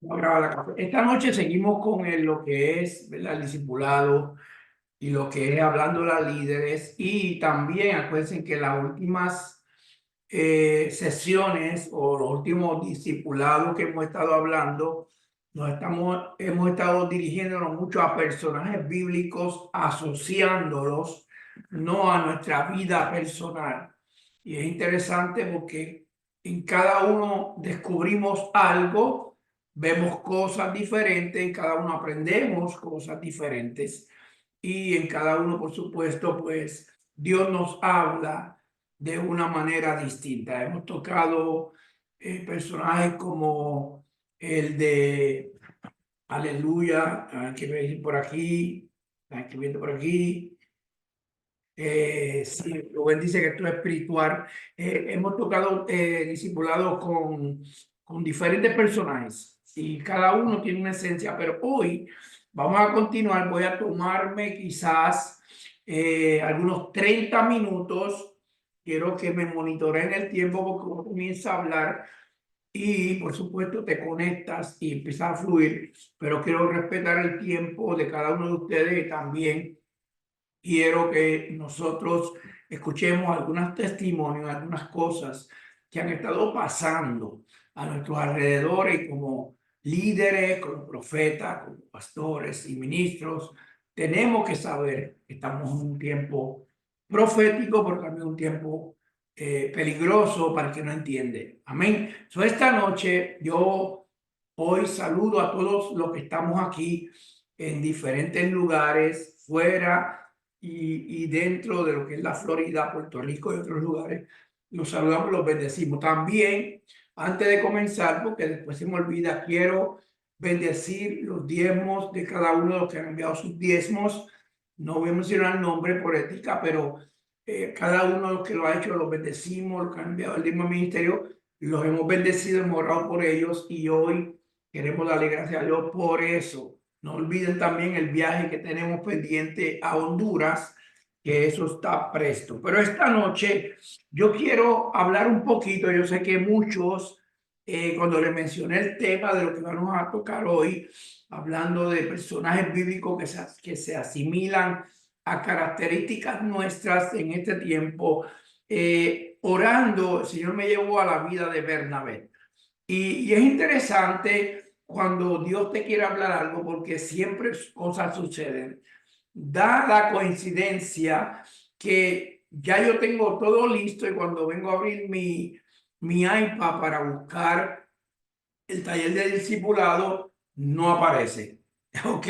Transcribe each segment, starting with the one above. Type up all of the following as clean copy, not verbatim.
No graba la café. Esta noche seguimos con lo que es, ¿verdad?, el discipulado y lo que es hablando a líderes. Y también acuérdense que las últimas sesiones o los últimos discipulados que hemos estado hablando, hemos estado dirigiéndonos mucho a personajes bíblicos, asociándolos no a nuestra vida personal. Y es interesante porque en cada uno descubrimos algo, vemos cosas diferentes, en cada uno aprendemos cosas diferentes y en cada uno, por supuesto, pues Dios nos habla de una manera distinta. Hemos tocado personajes como el de Aleluya, que veis por aquí, están escribiendo por aquí. Sí, Rubén dice que esto es espiritual. Hemos tocado discipulado con diferentes personajes y cada uno tiene una esencia, pero hoy vamos a continuar. Voy a tomarme quizás algunos 30 minutos. Quiero que me monitoreen el tiempo porque uno comienza a hablar y por supuesto te conectas y empiezas a fluir, pero quiero respetar el tiempo de cada uno de ustedes y también quiero que nosotros escuchemos algunos testimonios, algunas cosas que han estado pasando a nuestros alrededores como líderes, como profetas, como pastores y ministros. Tenemos que saber que estamos en un tiempo profético, pero también un tiempo peligroso para el que no entiende. Amén. Esta noche yo hoy saludo a todos los que estamos aquí en diferentes lugares, fuera y dentro de lo que es la Florida, Puerto Rico y otros lugares. Los saludamos, los bendecimos. También, antes de comenzar, porque después se me olvida, quiero bendecir los diezmos de cada uno de los que han enviado sus diezmos. No voy a mencionar el nombre por ética, pero cada uno de los que lo ha hecho, los bendecimos, los que han enviado el diezmo al ministerio, los hemos bendecido, hemos orado por ellos y hoy queremos darle gracias a Dios por eso. No olviden también el viaje que tenemos pendiente a Honduras, que eso está presto. Pero esta noche yo quiero hablar un poquito. Yo sé que muchos, cuando les mencioné el tema de lo que vamos a tocar hoy, hablando de personajes bíblicos que se asimilan a características nuestras en este tiempo, orando, el Señor me llevó a la vida de Bernabé. Y es interesante cuando Dios te quiere hablar algo porque siempre cosas suceden. Da la coincidencia que ya yo tengo todo listo y cuando vengo a abrir mi iPad para buscar el taller de discipulado, no aparece. ¿Ok?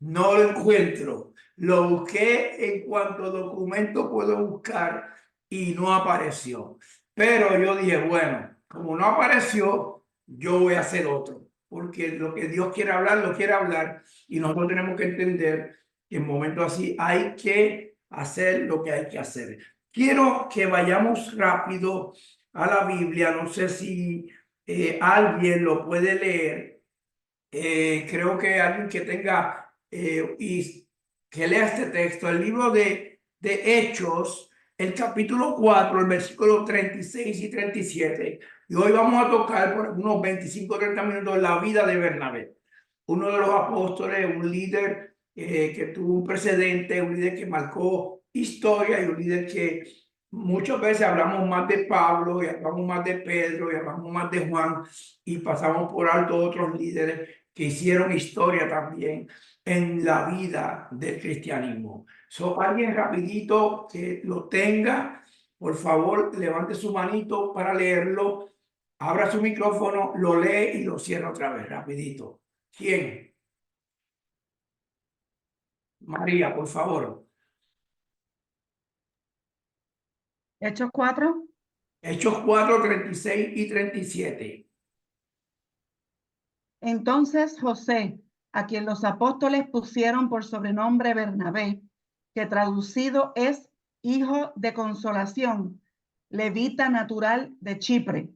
No lo encuentro. Lo busqué en cuanto documento puedo buscar y no apareció. Pero yo dije, bueno, como no apareció, yo voy a hacer otro. Porque lo que Dios quiere hablar, lo quiere hablar. Y nosotros tenemos que entender que en momentos así hay que hacer lo que hay que hacer. Quiero que vayamos rápido a la Biblia. No sé si alguien lo puede leer. Creo que alguien que tenga y que lea este texto, el libro de Hechos, el capítulo 4, el versículo 36 y 37. Y hoy vamos a tocar por unos 25 o 30 minutos la vida de Bernabé, uno de los apóstoles, un líder que tuvo un precedente, un líder que marcó historia y un líder que muchas veces hablamos más de Pablo y hablamos más de Pedro y hablamos más de Juan y pasamos por alto otros líderes que hicieron historia también en la vida del cristianismo. Alguien rapidito que lo tenga, por favor, levante su manito para leerlo, abra su micrófono, lo lee y lo cierra otra vez, rapidito. ¿Quién? María, por favor. Hechos 4. Hechos 4, 36 y 37. Entonces José, a quien los apóstoles pusieron por sobrenombre Bernabé, que traducido es hijo de consolación, levita natural de Chipre,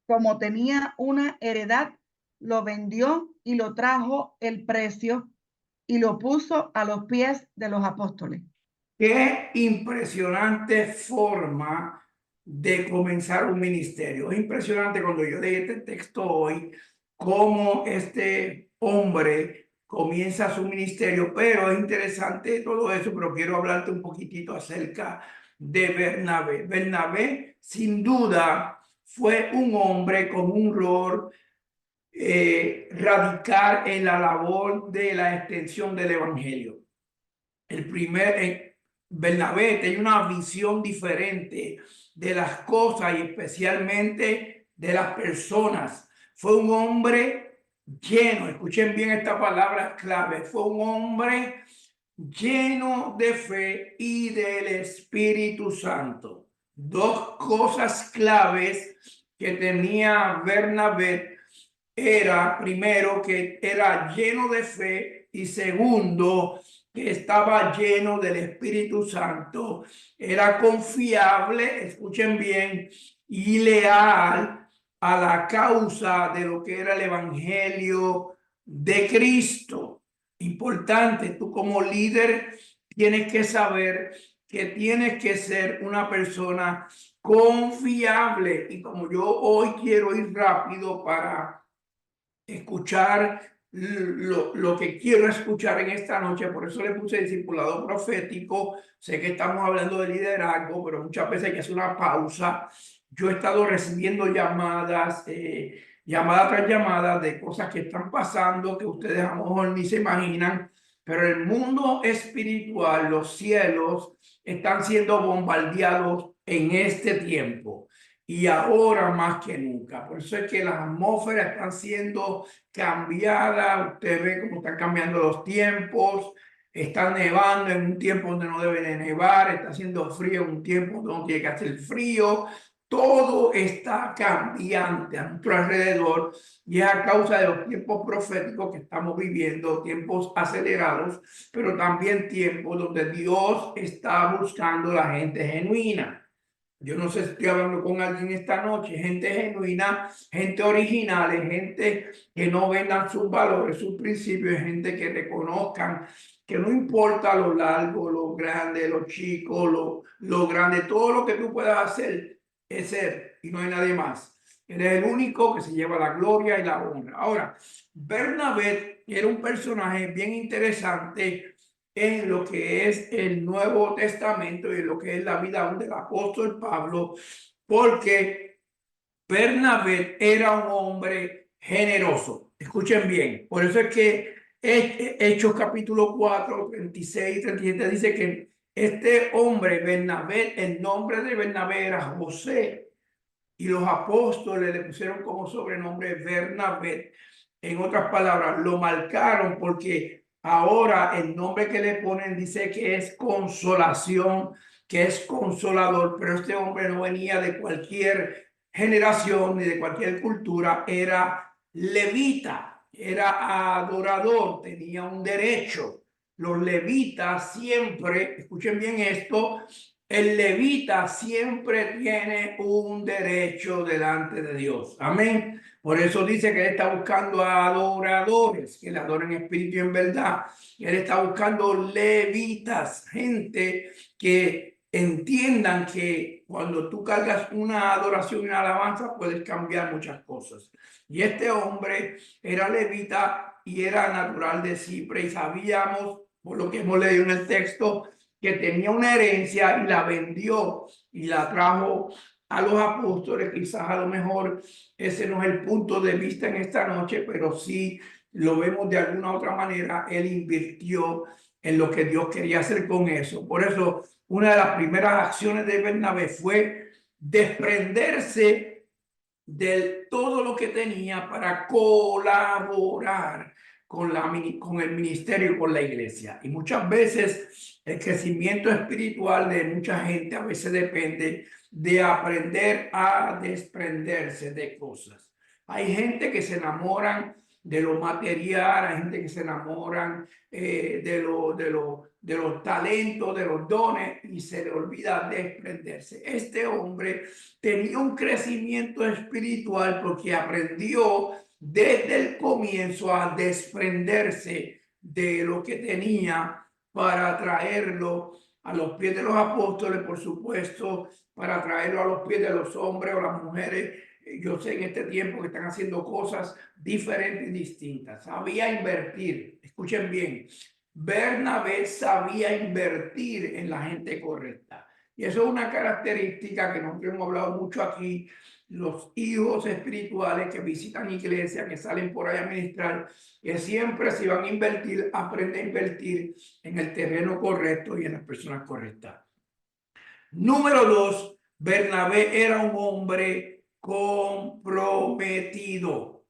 como tenía una heredad, lo vendió y lo trajo el precio y lo puso a los pies de los apóstoles. Qué impresionante forma de comenzar un ministerio. Es impresionante cuando yo leí este texto hoy, cómo este hombre comienza su ministerio, pero es interesante todo eso, pero quiero hablarte un poquitito acerca de Bernabé. Bernabé, sin duda, fue un hombre con un rol radical en la labor de la extensión del evangelio. Bernabé tenía una visión diferente de las cosas y especialmente de las personas. Fue un hombre lleno, escuchen bien esta palabra clave, fue un hombre lleno de fe y del Espíritu Santo. Dos cosas claves que tenía Bernabé era, primero, que era lleno de fe y segundo, que estaba lleno del Espíritu Santo. Era confiable, escuchen bien, y leal a la causa de lo que era el Evangelio de Cristo. Importante, tú como líder tienes que saber que tienes que ser una persona confiable. Y como yo hoy quiero ir rápido para escuchar lo que quiero escuchar en esta noche, por eso le puse discipulado profético. Sé que estamos hablando de liderazgo, pero muchas veces hay que hacer una pausa. Yo he estado recibiendo llamadas, llamada tras llamada de cosas que están pasando que ustedes a lo mejor ni se imaginan, pero el mundo espiritual, los cielos, están siendo bombardeados en este tiempo y ahora más que nunca. Por eso es que las atmósferas están siendo cambiadas. Usted ve cómo están cambiando los tiempos. Está nevando en un tiempo donde no debe de nevar. Está haciendo frío en un tiempo donde no tiene que hacer frío. Todo está cambiante a nuestro alrededor y es a causa de los tiempos proféticos que estamos viviendo, tiempos acelerados, pero también tiempos donde Dios está buscando la gente genuina. Yo no sé si estoy hablando con alguien esta noche, gente genuina, gente original, gente que no vendan sus valores, sus principios, gente que reconozcan que no importa lo largo, lo grande, lo chico, lo grande, todo lo que tú puedas hacer es ser y no hay nadie más. Eres el único que se lleva la gloria y la honra. Ahora, Bernabé era un personaje bien interesante en lo que es el Nuevo Testamento y en lo que es la vida del apóstol Pablo, porque Bernabé era un hombre generoso. Escuchen bien, por eso es que Hechos capítulo 4, 36 y 37 dice que este hombre, Bernabé, el nombre de Bernabé era José, y los apóstoles le pusieron como sobrenombre Bernabé. En otras palabras, lo marcaron porque ahora el nombre que le ponen dice que es consolación, que es consolador, pero este hombre no venía de cualquier generación ni de cualquier cultura, era levita, era adorador, tenía un derecho. Los levitas siempre, escuchen bien esto, el levita siempre tiene un derecho delante de Dios. Amén. Por eso dice que él está buscando adoradores que le adoren en espíritu y en verdad. Él está buscando levitas, gente que entiendan que cuando tú cargas una adoración y una alabanza puedes cambiar muchas cosas. Y este hombre era levita y era natural de Cipre y sabíamos, por lo que hemos leído en el texto, que tenía una herencia y la vendió y la trajo a los apóstoles. Quizás a lo mejor ese no es el punto de vista en esta noche, pero sí lo vemos de alguna otra manera. Él invirtió en lo que Dios quería hacer con eso. Por eso, una de las primeras acciones de Bernabé fue desprenderse de todo lo que tenía para colaborar con el ministerio y con la iglesia. Y muchas veces el crecimiento espiritual de mucha gente a veces depende de aprender a desprenderse de cosas. Hay gente que se enamoran de lo material, hay gente que se enamoran de los talentos, de los dones y se le olvida desprenderse. Este hombre tenía un crecimiento espiritual porque aprendió desde el comienzo a desprenderse de lo que tenía para traerlo a los pies de los apóstoles, por supuesto, para traerlo a los pies de los hombres o las mujeres. Yo sé en este tiempo que están haciendo cosas diferentes y distintas. Sabía invertir, escuchen bien, Bernabé sabía invertir en la gente correcta. Y eso es una característica que nosotros hemos hablado mucho aquí. Los hijos espirituales que visitan iglesia, que salen por ahí a ministrar, que siempre si van a invertir, aprende a invertir en el terreno correcto y en las personas correctas. Número 2, Bernabé era un hombre comprometido.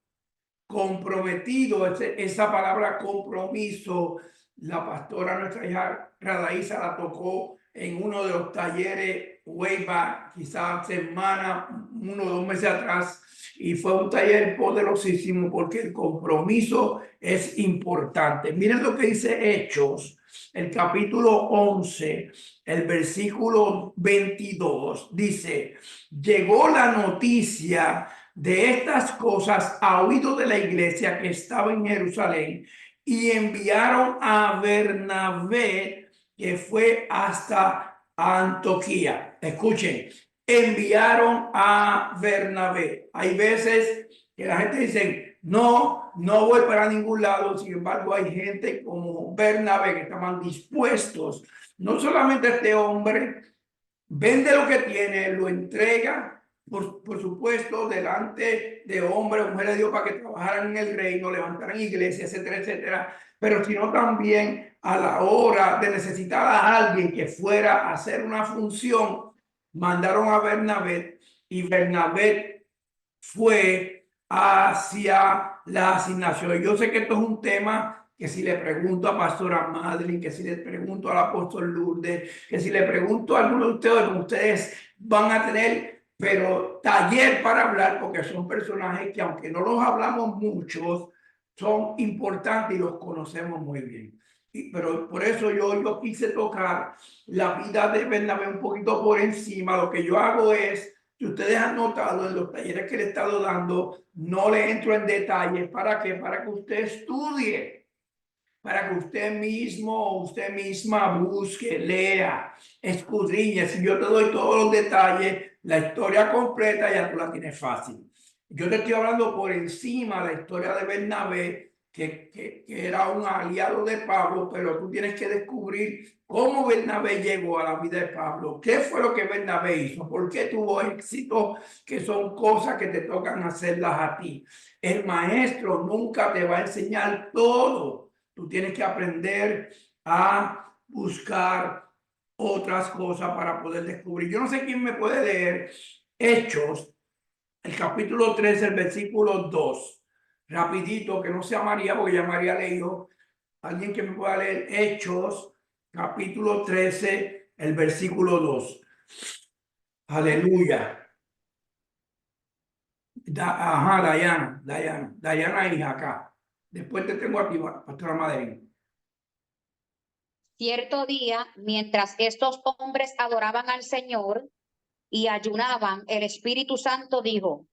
Comprometido, esa palabra compromiso, la pastora nuestra hija Radaísa la tocó en uno de los talleres way back, quizás semana, 1 o 2 meses atrás, y fue un taller poderosísimo porque el compromiso es importante. Miren lo que dice Hechos, el capítulo 11, el versículo 22, dice, llegó la noticia de estas cosas a oído de la iglesia que estaba en Jerusalén y enviaron a Bernabé, que fue hasta Antioquía. Escuchen, enviaron a Bernabé. Hay veces que la gente dice, no, no voy para ningún lado. Sin embargo, hay gente como Bernabé que estaban dispuestos. No solamente este hombre vende lo que tiene, lo entrega, por supuesto, delante de hombres o mujeres de Dios para que trabajaran en el reino, levantaran iglesias, etcétera, etcétera, pero sino también a la hora de necesitar a alguien que fuera a hacer una función, mandaron a Bernabé y Bernabé fue hacia la asignación. Yo sé que esto es un tema que si le pregunto a Pastora Madeline, que si le pregunto al apóstol Lourdes, que si le pregunto a alguno de ustedes van a tener, pero taller para hablar, porque son personajes que aunque no los hablamos muchos, son importantes y los conocemos muy bien. Pero por eso yo quise tocar la vida de Bernabé un poquito por encima. Lo que yo hago es, si ustedes han notado en los talleres que le he estado dando, no le entro en detalles. ¿Para qué? Para que usted estudie, para que usted mismo o usted misma busque, lea, escudriñe. Si yo te doy todos los detalles, la historia completa ya tú la tienes fácil. Yo te estoy hablando por encima de la historia de Bernabé, que era un aliado de Pablo, pero tú tienes que descubrir cómo Bernabé llegó a la vida de Pablo, qué fue lo que Bernabé hizo, por qué tuvo éxito, que son cosas que te tocan hacerlas a ti. El maestro nunca te va a enseñar todo. Tú tienes que aprender a buscar otras cosas para poder descubrir. Yo no sé quién me puede leer Hechos, el capítulo 13, el versículo 2. Rapidito, que no sea María, porque ya María leyó. Alguien que me pueda leer Hechos, capítulo 13, el versículo 2. Aleluya. Ajá, Dayana, hija acá. Después te tengo aquí, pastora Madrid. Cierto día, mientras estos hombres adoraban al Señor y ayunaban, el Espíritu Santo dijo,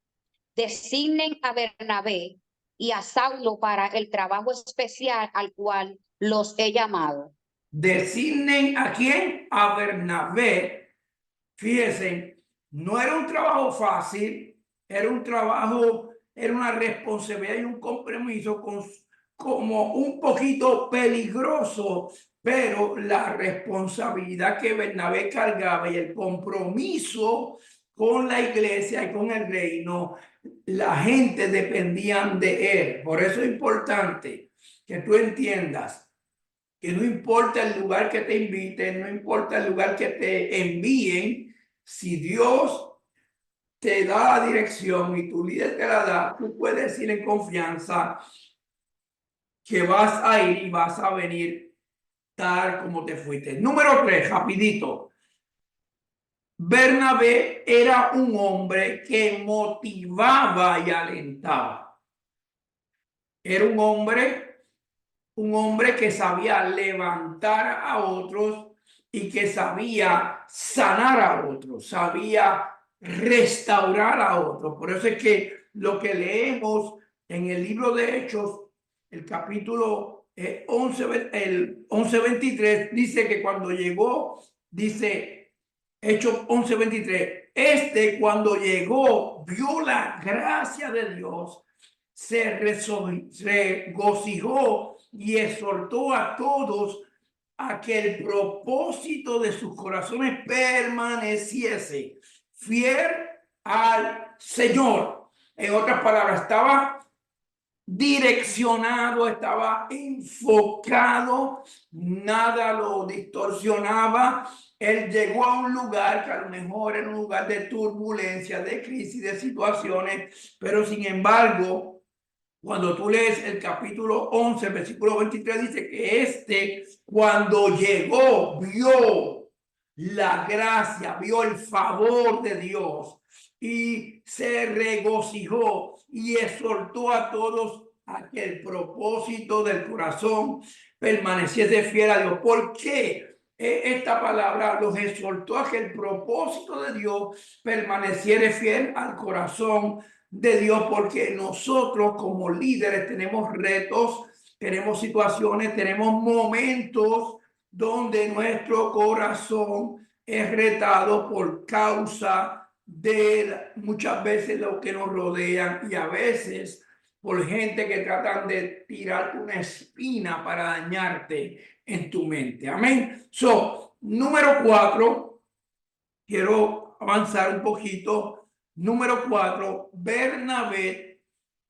designen a Bernabé y a Saulo para el trabajo especial al cual los he llamado. Designen a quién, a Bernabé. Fíjense, no era un trabajo fácil, era un trabajo, era una responsabilidad y un compromiso como un poquito peligroso, pero la responsabilidad que Bernabé cargaba y el compromiso con la iglesia y con el reino, la gente dependían de él. Por eso es importante que tú entiendas que no importa el lugar que te inviten, no importa el lugar que te envíen, si Dios te da la dirección y tu líder te la da, tú puedes ir en confianza que vas a ir y vas a venir tal como te fuiste. Número 3, rapidito. Bernabé era un hombre que motivaba y alentaba. Era un hombre que sabía levantar a otros y que sabía sanar a otros, sabía restaurar a otros. Por eso es que lo que leemos en el libro de Hechos, el capítulo el 11:23 dice que cuando llegó, dice Hechos 11:23, cuando llegó vio la gracia de Dios, se regocijó y exhortó a todos a que el propósito de sus corazones permaneciese fiel al Señor. En otras palabras, estaba direccionado, estaba enfocado, nada lo distorsionaba. Él llegó a un lugar que a lo mejor era un lugar de turbulencia, de crisis, de situaciones, pero sin embargo, cuando tú lees el capítulo 11, versículo 23, dice que cuando llegó, vio la gracia, vio el favor de Dios y se regocijó y exhortó a todos a que el propósito del corazón permaneciese fiel a Dios. ¿Por qué? Esta palabra los exhortó a que el propósito de Dios permaneciera fiel al corazón de Dios, porque nosotros como líderes tenemos retos, tenemos situaciones, tenemos momentos donde nuestro corazón es retado por causa de muchas veces lo que nos rodean y a veces por gente que tratan de tirar una espina para dañarte en tu mente. Amén. Número 4, quiero avanzar un poquito. Número 4, Bernabé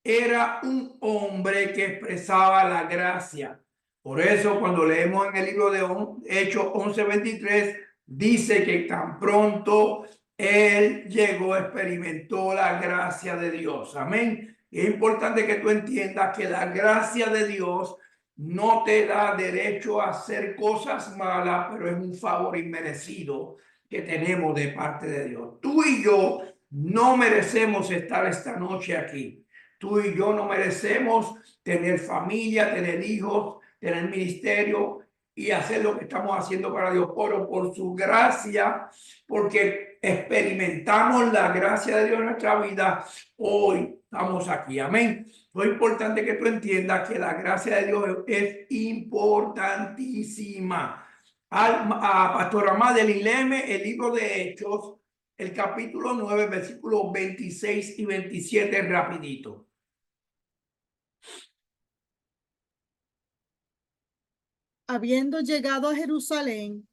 era un hombre que expresaba la gracia. Por eso cuando leemos en el libro de Hechos 11:23, dice que tan pronto él llegó, experimentó la gracia de Dios. Amén. Y es importante que tú entiendas que la gracia de Dios no te da derecho a hacer cosas malas, pero es un favor inmerecido que tenemos de parte de Dios. Tú y yo no merecemos estar esta noche aquí. Tú y yo no merecemos tener familia, tener hijos, tener ministerio y hacer lo que estamos haciendo para Dios. Pero por su gracia, porque experimentamos la gracia de Dios en nuestra vida, hoy estamos aquí. Amén. Lo importante que tú entiendas que la gracia de Dios es importantísima. A Pastor Amadeli, léeme el libro de Hechos, el capítulo 9, versículos 26 y 27, rapidito. Habiendo llegado a Jerusalén,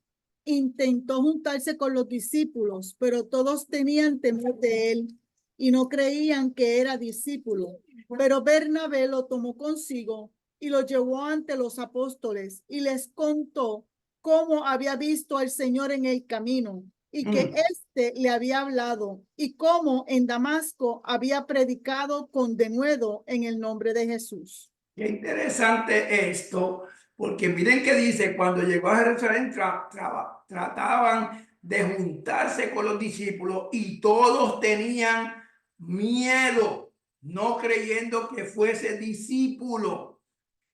intentó juntarse con los discípulos, pero todos tenían temor de él y no creían que era discípulo. Pero Bernabé lo tomó consigo y lo llevó ante los apóstoles y les contó cómo había visto al Señor en el camino y que éste le había hablado y cómo en Damasco había predicado con denuedo en el nombre de Jesús. Qué interesante esto, porque miren que dice, cuando llegó a Jerusalén trataban de juntarse con los discípulos y todos tenían miedo, no creyendo que fuese discípulo.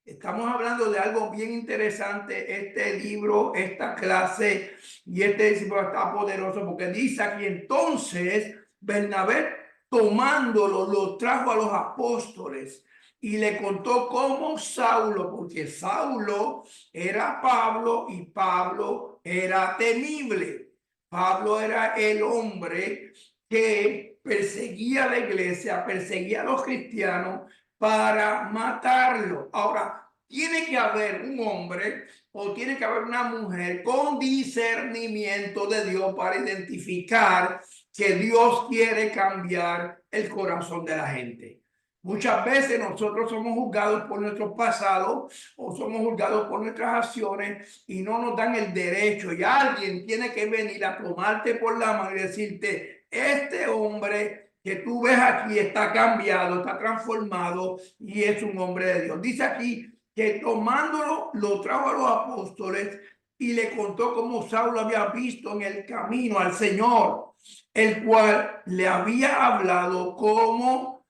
Estamos hablando de algo bien interesante. Este libro, esta clase y este discípulo está poderoso porque dice aquí entonces Bernabé tomándolo lo trajo a los apóstoles y le contó cómo Saulo, porque Saulo era Pablo y Pablo era temible. Pablo era el hombre que perseguía a la iglesia, perseguía a los cristianos para matarlo. Ahora, tiene que haber un hombre o tiene que haber una mujer con discernimiento de Dios para identificar que Dios quiere cambiar el corazón de la gente. Muchas veces nosotros somos juzgados por nuestros pasados o somos juzgados por nuestras acciones y no nos dan el derecho. Y alguien tiene que venir a tomarte por la mano y decirte, este hombre que tú ves aquí está cambiado, está transformado y es un hombre de Dios. Dice aquí que tomándolo lo trajo a los apóstoles y le contó cómo Saulo había visto en el camino al Señor, el cual le había hablado como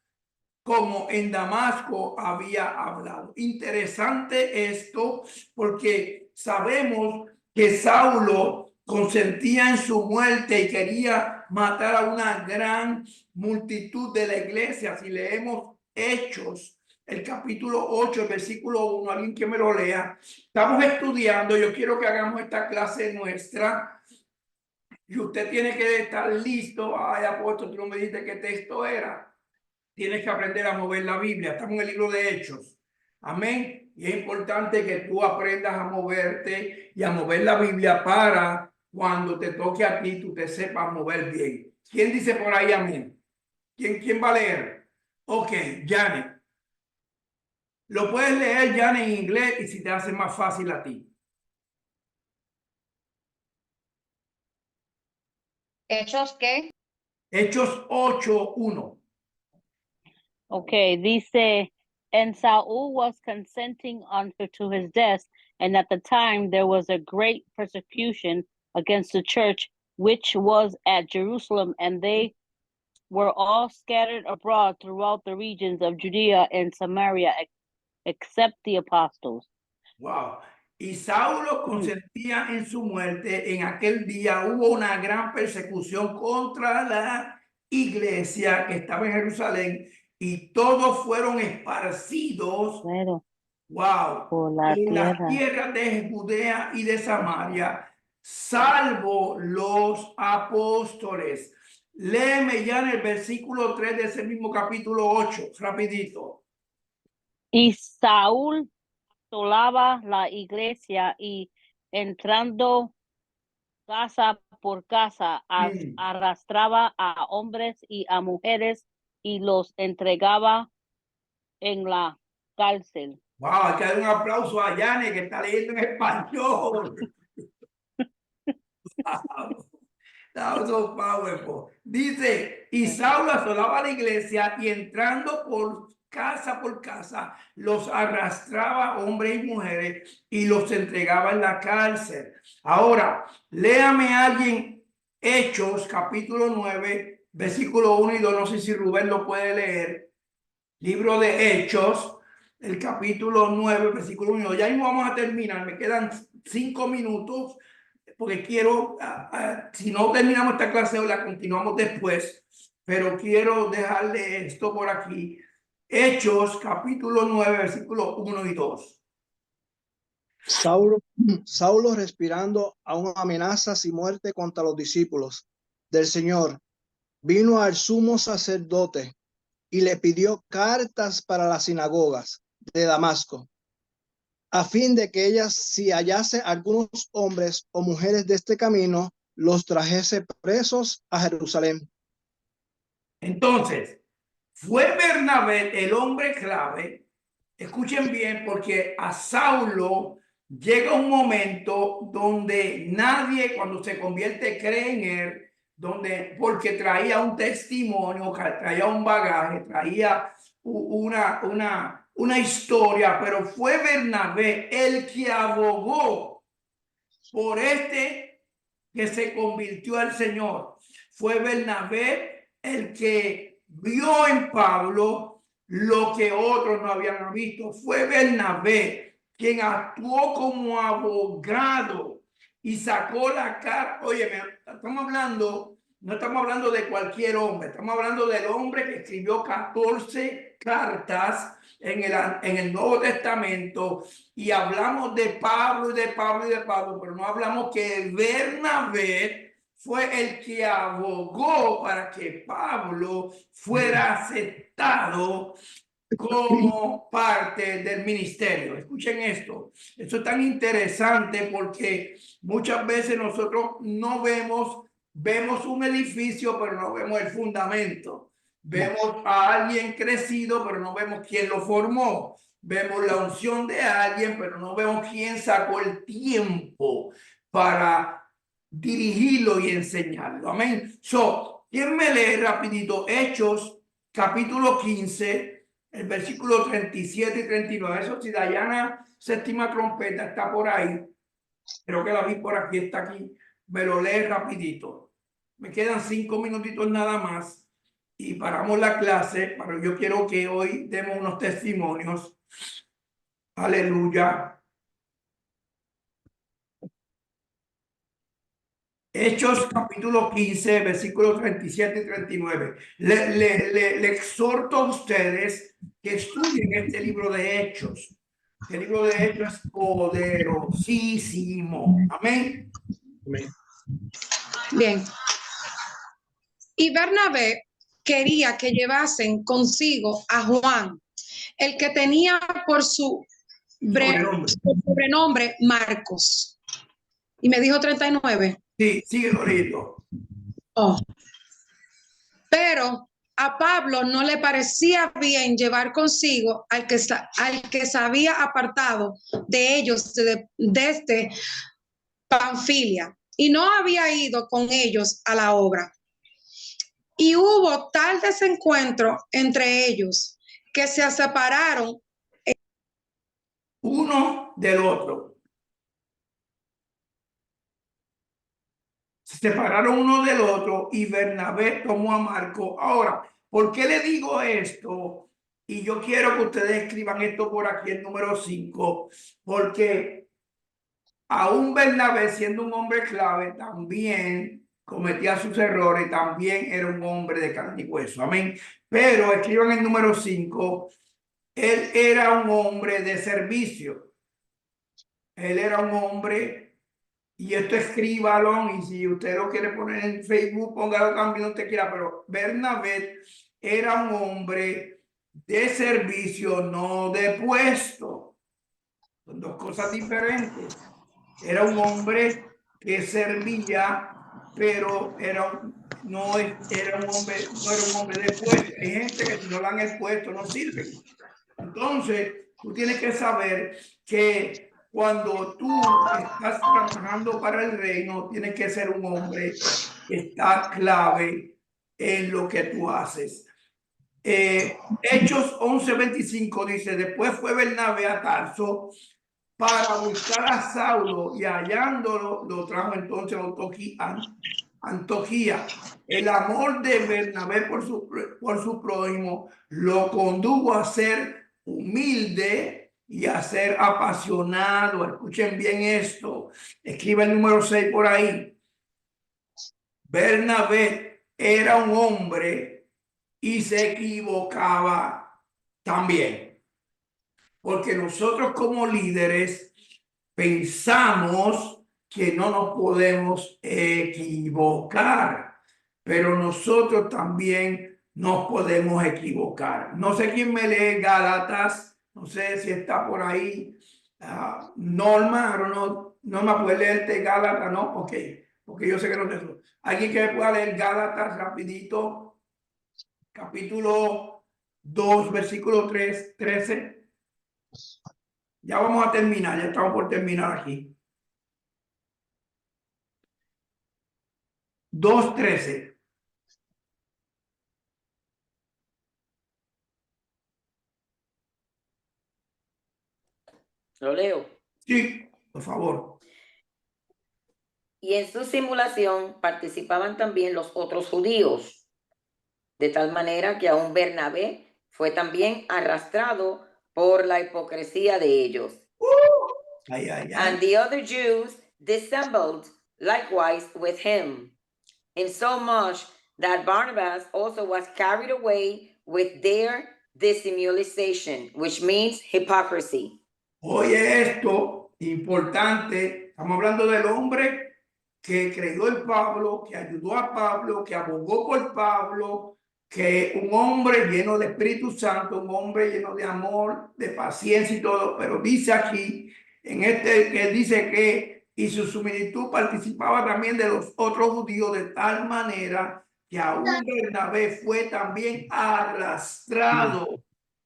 en Damasco había hablado. Interesante esto porque sabemos que Saulo consentía en su muerte y quería matar a una gran multitud de la iglesia. Si leemos Hechos, el capítulo 8, el versículo 1, alguien que me lo lea. Estamos estudiando, yo quiero que hagamos esta clase nuestra y usted tiene que estar listo. Ay, apóstol, tú no me dijiste qué texto era. Tienes que aprender a mover la Biblia. Estamos en el libro de Hechos. Amén. Y es importante que tú aprendas a moverte y a mover la Biblia para cuando te toque a ti, tú te sepas mover bien. ¿Quién dice por ahí amén? ¿Quién va a leer? Ok, Janet. Lo puedes leer, Janet, en inglés y si te hace más fácil a ti. Hechos que Hechos 8:1. Okay, dice, and Saul was consenting unto his death, and at the time there was a great persecution against the church which was at Jerusalem, and they were all scattered abroad throughout the regions of Judea and Samaria, except the apostles. Wow. Y Saulo consentía en su muerte. En aquel día hubo una gran persecución contra la iglesia que estaba en Jerusalén y todos fueron esparcidos, Bueno, wow, por la en las tierra. tierras de Judea y de Samaria, salvo los apóstoles. Léeme ya en el versículo 3 de ese mismo capítulo 8, rapidito. Y Saúl asolaba la iglesia y entrando casa por casa arrastraba a hombres y a mujeres y los entregaba en la cárcel. Wow, hay que dar un aplauso a Yane que está leyendo en español. Wow. That was so powerful. Dice, y Saulo asolaba la iglesia y entrando por casa, los arrastraba hombres y mujeres y los entregaba en la cárcel. Ahora, léame a alguien Hechos, capítulo 9, versículo 1 y 2. No sé si Rubén lo puede leer. Libro de Hechos, el capítulo 9, versículo 1. Ya mismo vamos a terminar. Me quedan 5 minutos porque quiero, si no terminamos esta clase hoy, la continuamos después, pero quiero dejarle esto por aquí. Hechos, capítulo 9, versículos 1 y 2. Saulo respirando aún amenazas y muerte contra los discípulos del Señor, vino al sumo sacerdote y le pidió cartas para las sinagogas de Damasco, a fin de que ellas, si hallase algunos hombres o mujeres de este camino, los trajese presos a Jerusalén. Entonces, fue Bernabé el hombre clave. Escuchen bien, porque a Saulo llega un momento donde nadie, cuando se convierte, cree en él, porque traía un testimonio, traía un bagaje, traía una historia, pero fue Bernabé el que abogó por este que se convirtió al Señor. Fue Bernabé el que vio en Pablo lo que otros no habían visto. Fue Bernabé quien actuó como abogado y sacó la cara. Oye, no estamos hablando de cualquier hombre, estamos hablando del hombre que escribió 14 cartas en el Nuevo Testamento, y hablamos de Pablo y de Pablo y de Pablo, pero no hablamos que Bernabé fue el que abogó para que Pablo fuera aceptado como parte del ministerio. Escuchen esto. Esto es tan interesante porque muchas veces nosotros no vemos un edificio, pero no vemos el fundamento. Vemos a alguien crecido, pero no vemos quién lo formó. Vemos la unción de alguien, pero no vemos quién sacó el tiempo para dirigirlo y enseñarlo. Amén. ¿Quién me lee rapidito Hechos, capítulo 15, el versículo 37 y 39? Eso, si Dayana Séptima Trompeta está por ahí, creo que la vi por aquí, está aquí, me lo lee rapidito. Me quedan 5 minutitos nada más y paramos la clase, pero yo quiero que hoy demos unos testimonios. Aleluya. Hechos capítulo 15, versículos 37 y 39. Le exhorto a ustedes que estudien este libro de Hechos. El libro de Hechos es poderosísimo. Amén. Bien. Y Bernabé quería que llevasen consigo a Juan, el que tenía por su sobrenombre Marcos. Y me dijo 39. Sí, sigue leyendo. Oh. Pero a Pablo no le parecía bien llevar consigo al que se había apartado de ellos desde Panfilia y no había ido con ellos a la obra. Y hubo tal desencuentro entre ellos que se separaron uno del otro. Se separaron uno del otro y Bernabé tomó a Marco. Ahora, ¿por qué le digo esto? Y yo quiero que ustedes escriban esto por aquí, el número 5, porque aún Bernabé, siendo un hombre clave, también cometía sus errores, también era un hombre de carne y hueso. Amén. Pero escriban el número 5. Él era un hombre de servicio. Él era un hombre, y esto escríbalo, y si usted lo quiere poner en Facebook, póngalo también donde quiera, pero Bernabé era un hombre de servicio, no de puesto. Son dos cosas diferentes. Era un hombre que servía, pero no era un hombre de puesto. Hay gente que si no le dan el puesto no sirven. Entonces, tú tienes que saber que cuando tú estás trabajando para el reino, tienes que ser un hombre que está clave en lo que tú haces. Hechos 11:25 dice, después fue Bernabé a Tarso para buscar a Saulo y hallándolo, lo trajo entonces a Antioquía. El amor de Bernabé por su prójimo lo condujo a ser humilde y a ser apasionado. Escuchen bien esto. Escriba el número 6 por ahí. Bernabé era un hombre y se equivocaba también. Porque nosotros como líderes pensamos que no nos podemos equivocar, pero nosotros también nos podemos equivocar. No sé quién me lee Gálatas, no sé si está por ahí. Norma, no me puede leerte Gálatas, ¿no? Ok, porque yo sé que no te eso. Alguien que me pueda leer Gálatas rapidito, capítulo 2, versículo 13. Ya vamos a terminar, ya estamos por terminar aquí. 2:13. Lo leo. Sí, por favor. Y en su simulación participaban también los otros judíos, de tal manera que aún Bernabé fue también arrastrado por la hipocresía de ellos. Ay, ay, ay. And the other Jews dissembled likewise with him, insomuch that Barnabas also was carried away with their dissimulation, which means hypocrisy. Oye esto, importante, estamos hablando del hombre que creyó en Pablo, que ayudó a Pablo, que abogó por Pablo, que un hombre lleno de Espíritu Santo, un hombre lleno de amor, de paciencia y todo, pero dice aquí, que dice que y su similitud participaba también de los otros judíos de tal manera que aún Bernabé fue también arrastrado.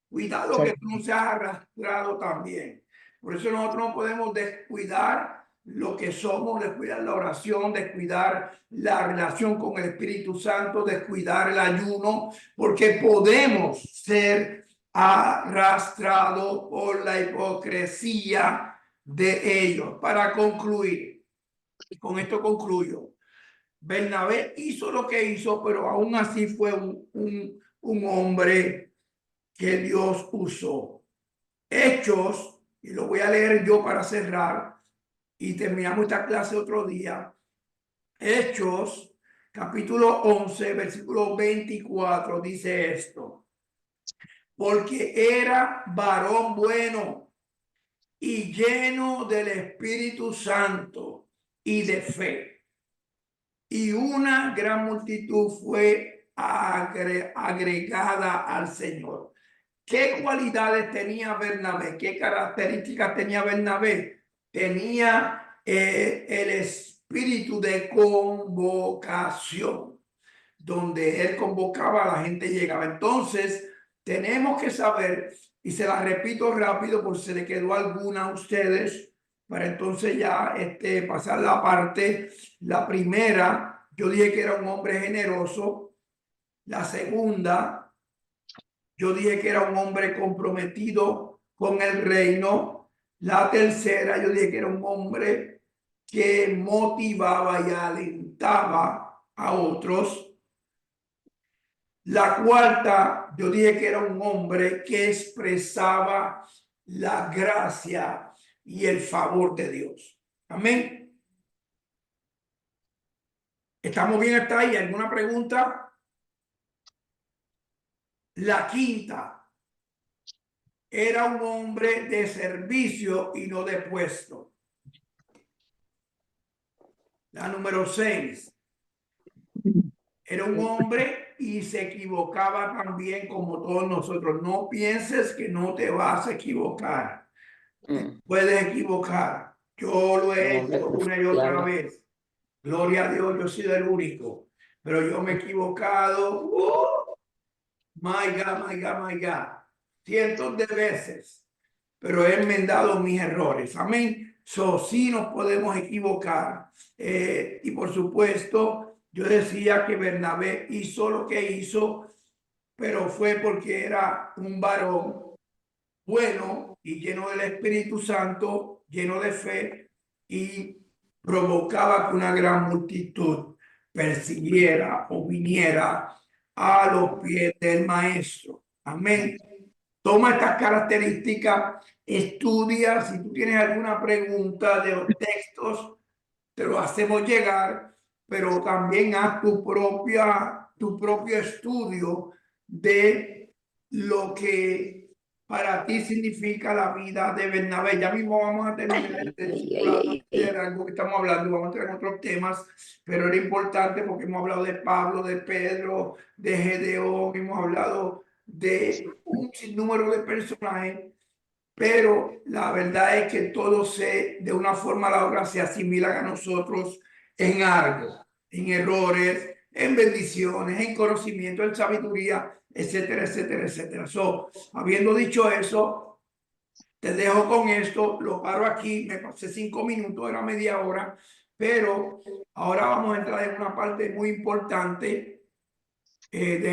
Cuidado que tú no seas arrastrado también. Por eso nosotros no podemos descuidar lo que somos, descuidar la oración, descuidar la relación con el Espíritu Santo, descuidar el ayuno, porque podemos ser arrastrados por la hipocresía de ellos. Para concluir, y con esto concluyo, Bernabé hizo lo que hizo, pero aún así fue un hombre que Dios usó. Hechos, y lo voy a leer yo para cerrar, y terminamos esta clase otro día. Hechos, capítulo 11, versículo 24, dice esto: porque era varón bueno y lleno del Espíritu Santo y de fe, y una gran multitud fue agregada al Señor. ¿Qué cualidades tenía Bernabé? ¿Qué características tenía Bernabé? Tenía el espíritu de convocación, donde él convocaba, la gente llegaba. Entonces, tenemos que saber, y se la repito rápido por si le quedó alguna a ustedes, para entonces ya pasar la parte. La primera, yo dije que era un hombre generoso. La segunda, yo dije que era un hombre comprometido con el reino. La tercera, yo dije que era un hombre que motivaba y alentaba a otros. La cuarta, yo dije que era un hombre que expresaba la gracia y el favor de Dios. Amén. ¿Estamos bien hasta ahí? ¿Alguna pregunta? La quinta, era un hombre de servicio y no de puesto. La número 6, era un hombre y se equivocaba también como todos nosotros. No pienses que no te vas a equivocar. Puedes equivocar. Yo lo he hecho una y otra vez. Gloria a Dios, yo he sido el único. Pero yo me he equivocado. My God, my God, my God. Cientos de veces. Pero he enmendado mis errores. Amén. Sí nos podemos equivocar. Y por supuesto, yo decía que Bernabé hizo lo que hizo, pero fue porque era un varón bueno y lleno del Espíritu Santo, lleno de fe, y provocaba que una gran multitud persiguiera o viniera a los pies del maestro. Amén. Toma estas características, estudia. Si tú tienes alguna pregunta de los textos, te lo hacemos llegar, pero también haz tu propio estudio de lo que para ti significa la vida de Bernabé. Ya mismo vamos a terminar algo que estamos hablando, vamos a tener otros temas, pero era importante porque hemos hablado de Pablo, de Pedro, de Gedeón, hemos hablado de un sinnúmero de personajes, pero la verdad es que todos de una forma u otra se asimilan a nosotros en algo, en errores, en bendiciones, en conocimiento, en sabiduría, etcétera, etcétera, etcétera. Habiendo dicho eso, te dejo con esto, lo paro aquí, me pasé 5 minutos, era media hora, pero ahora vamos a entrar en una parte muy importante de